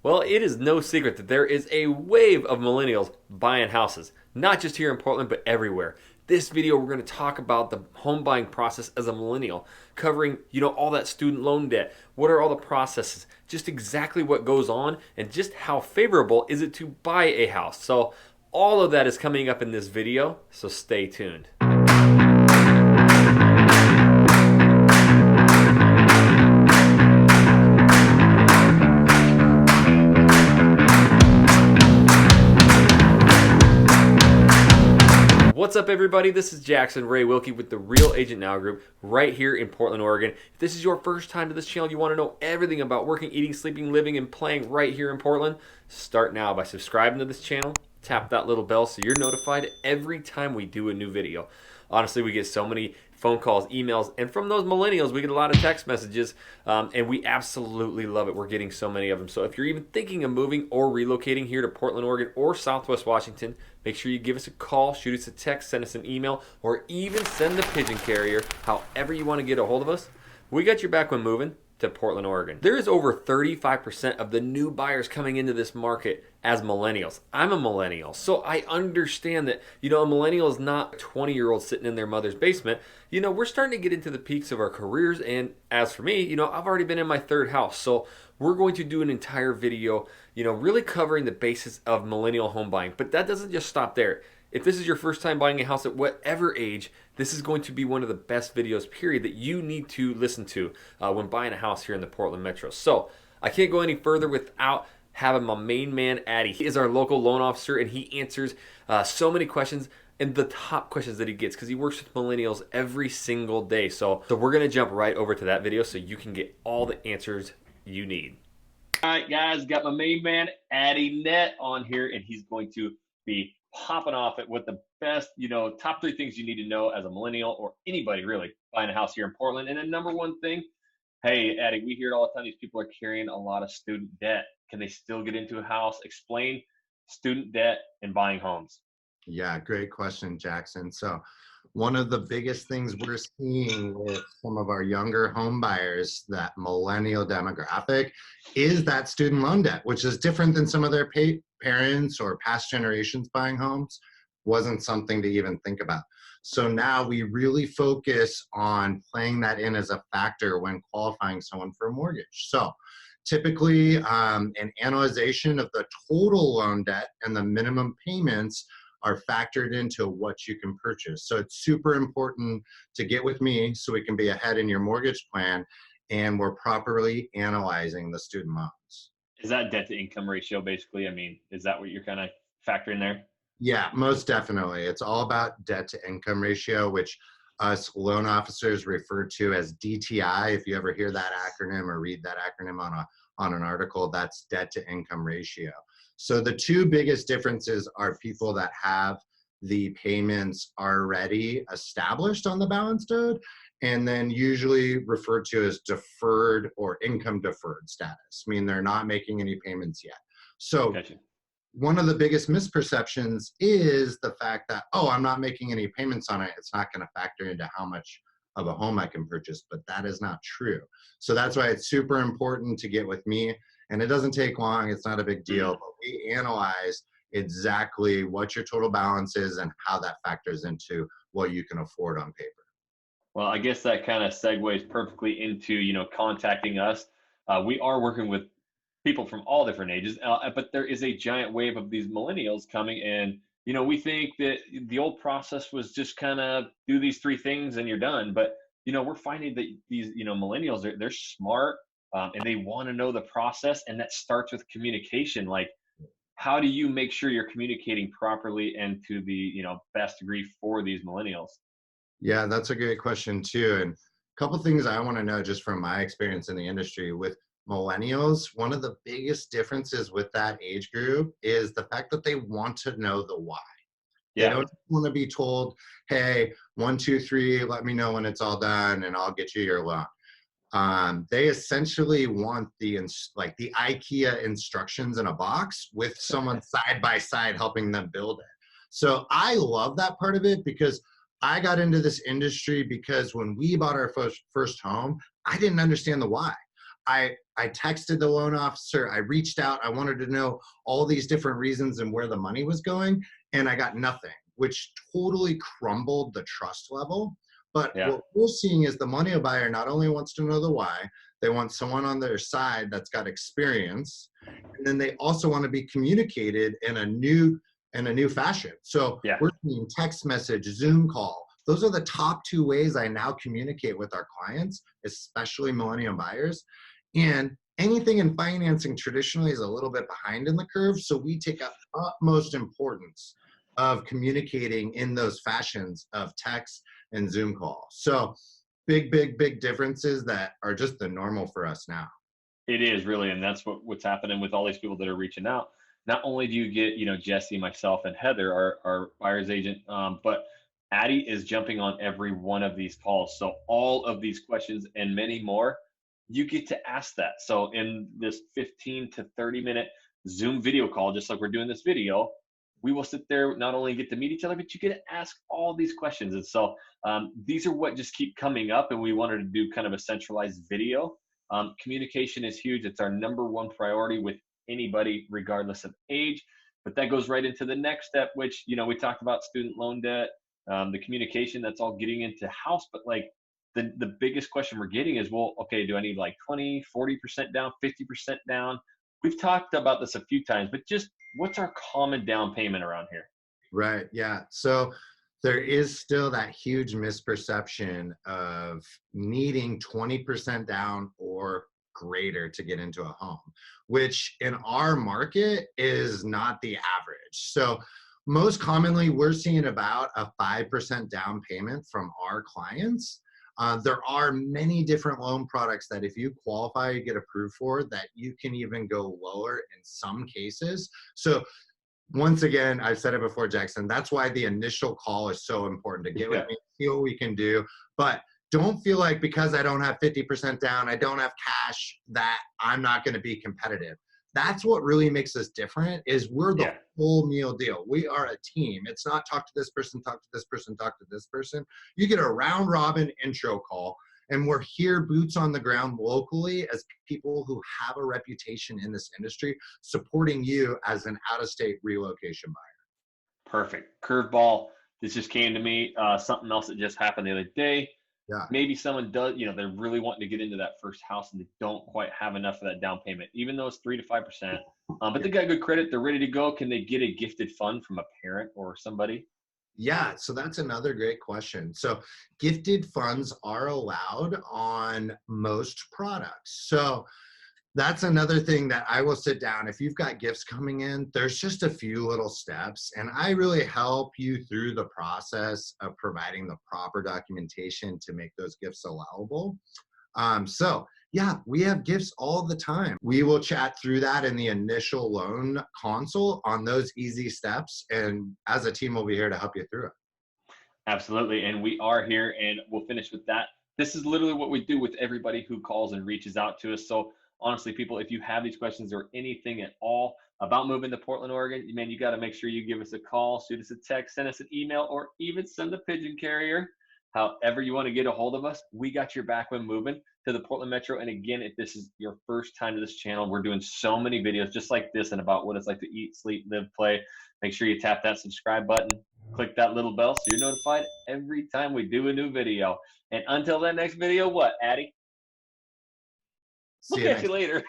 Well, it is no secret that there is a wave of millennials buying houses, not just here in Portland, but everywhere. This video, we're going to talk about the home buying process as a millennial, covering, all that student loan debt. What are all the processes? Just exactly what goes on, and just how favorable is it to buy a house. So, all of that is coming up in this video, so stay tuned. What's up, everybody? This is Jackson Ray Wilkey with the Real Agent Now Group right here in Portland, Oregon. If this is your first time to this channel, you want to know everything about working, eating, sleeping, living, and playing right here in Portland, start now by subscribing to this channel. Tap that little bell so you're notified every time we do a new video. Honestly, we get so many phone calls, emails, and from those millennials, we get a lot of text messages, and we absolutely love it. We're getting so many of them. So if you're even thinking of moving or relocating here to Portland, Oregon, or Southwest Washington, make sure you give us a call, shoot us a text, send us an email, or even send the pigeon carrier. However you want to get a hold of us, we got your back when moving to Portland, Oregon. There is over 35% of the new buyers coming into this market as millennials. I'm a millennial, so I understand that, a millennial is not a 20-year-old sitting in their mother's basement. We're starting to get into the peaks of our careers, and as for me, I've already been in my third house, so we're going to do an entire video, really covering the basis of millennial home buying. But that doesn't just stop there. If this is your first time buying a house at whatever age, this is going to be one of the best videos, period, that you need to listen to when buying a house here in the Portland Metro. So I can't go any further without having my main man, Addy. He is our local loan officer, and he answers so many questions, and the top questions that he gets, because he works with millennials every single day. So we're going to jump right over to that video so you can get all the answers you need. All right, guys, got my main man, Addy Net, on here, and he's going to be popping off at what the best, top 3 things you need to know as a millennial or anybody really buying a house here in Portland. And then number one thing, hey, Addy, we hear it all the time. These people are carrying a lot of student debt. Can they still get into a house? Explain student debt and buying homes. Yeah, great question, Jackson. So one of the biggest things we're seeing with some of our younger home buyers, that millennial demographic, is that student loan debt, which is different than some of their parents or past generations buying homes. Wasn't something to even think about. So now we really focus on playing that in as a factor when qualifying someone for a mortgage. So typically an analyzation of the total loan debt and the minimum payments are factored into what you can purchase. So it's super important to get with me so we can be ahead in your mortgage plan and we're properly analyzing the student loans. Is that debt to income ratio basically? I mean, is that what you're kind of factoring there? Yeah, most definitely. It's all about debt to income ratio, which us loan officers refer to as DTI. If you ever hear that acronym or read that acronym on an article, that's debt to income ratio. So the 2 biggest differences are people that have the payments already established on the balance owed, and then usually referred to as deferred or income deferred status, meaning they're not making any payments yet. So Gotcha. One of the biggest misperceptions is the fact that, oh, I'm not making any payments on it, it's not going to factor into how much of a home I can purchase, but that is not true. So that's why it's super important to get with me, and it doesn't take long, it's not a big deal, but we analyze exactly what your total balance is and how that factors into what you can afford on paper. Well, I guess that kind of segues perfectly into, contacting us. We are working with people from all different ages, but there is a giant wave of these millennials coming, and we think that the old process was just kind of do these 3 things and you're done. But we're finding that these millennials, they're smart, and they want to know the process, and that starts with communication. Like, how do you make sure you're communicating properly and to the best degree for these millennials? Yeah, that's a great question too. And a couple things I want to know just from my experience in the industry with millennials. One of the biggest differences with that age group is the fact that they want to know the why. They Yeah. don't want to be told, hey, 1, 2, 3, let me know when it's all done and I'll get you your loan. They essentially want the IKEA instructions in a box with someone side by side helping them build it. So I love that part of it, because I got into this industry because when we bought our first home, I didn't understand the why. I texted the loan officer, I reached out, I wanted to know all these different reasons and where the money was going, and I got nothing, which totally crumbled the trust level. But Yeah. what we're seeing is the millennial buyer not only wants to know the why, they want someone on their side that's got experience, and then they also want to be communicated in a new fashion. So Yeah. we're seeing text message, Zoom call. Those are the top two ways I now communicate with our clients, especially millennial buyers. And anything in financing traditionally is a little bit behind in the curve. So we take up utmost importance of communicating in those fashions of text and Zoom call. So big differences that are just the normal for us now. It is really, and that's what's happening with all these people that are reaching out. Not only do you get, Jesse, myself, and Heather, our buyer's agent, but Addie is jumping on every one of these calls. So all of these questions and many more, you get to ask that. So in this 15 to 30-minute Zoom video call, just like we're doing this video, we will sit there, not only get to meet each other, but you get to ask all these questions. And so these are what just keep coming up, and we wanted to do kind of a centralized video. Communication is huge. It's our number one priority with anybody, regardless of age. But that goes right into the next step, which, we talked about student loan debt, the communication, that's all getting into house. But like the biggest question we're getting is, well, okay, do I need like 20, 40% down, 50% down? We've talked about this a few times, but just what's our common down payment around here? Right. Yeah. So there is still that huge misperception of needing 20% down or greater to get into a home, which in our market is not the average. So most commonly, we're seeing about a 5% down payment from our clients. There are many different loan products that if you qualify, you get approved for, that you can even go lower in some cases. So once again, I've said it before, Jackson, that's why the initial call is so important, to get with me, see what we can do. But don't feel like because I don't have 50% down, I don't have cash, that I'm not going to be competitive. That's what really makes us different, is we're the full meal deal. We are a team. It's not talk to this person, talk to this person, talk to this person. You get a round robin intro call, and we're here boots on the ground locally as people who have a reputation in this industry, supporting you as an out-of-state relocation buyer. Perfect. Curveball. This just came to me. Something else that just happened the other day. Yeah. Maybe someone does, they're really wanting to get into that first house and they don't quite have enough of that down payment, even though it's 3 to 5%. But they got good credit. They're ready to go. Can they get a gifted fund from a parent or somebody? Yeah, so that's another great question. So gifted funds are allowed on most products. So that's another thing that I will sit down. If you've got gifts coming in, there's just a few little steps, and I really help you through the process of providing the proper documentation to make those gifts allowable. So yeah, we have gifts all the time. We will chat through that in the initial loan consult on those easy steps. And as a team, we'll be here to help you through it. Absolutely. And we are here, and we'll finish with that. This is literally what we do with everybody who calls and reaches out to us. So honestly, people, if you have these questions or anything at all about moving to Portland, Oregon, man, you got to make sure you give us a call, shoot us a text, send us an email, or even send a pigeon carrier. However you want to get a hold of us, we got your back when moving to the Portland Metro. And again, if this is your first time to this channel, we're doing so many videos just like this and about what it's like to eat, sleep, live, play. Make sure you tap that subscribe button, click that little bell so you're notified every time we do a new video. And until that next video, what, Addie? We'll catch you later.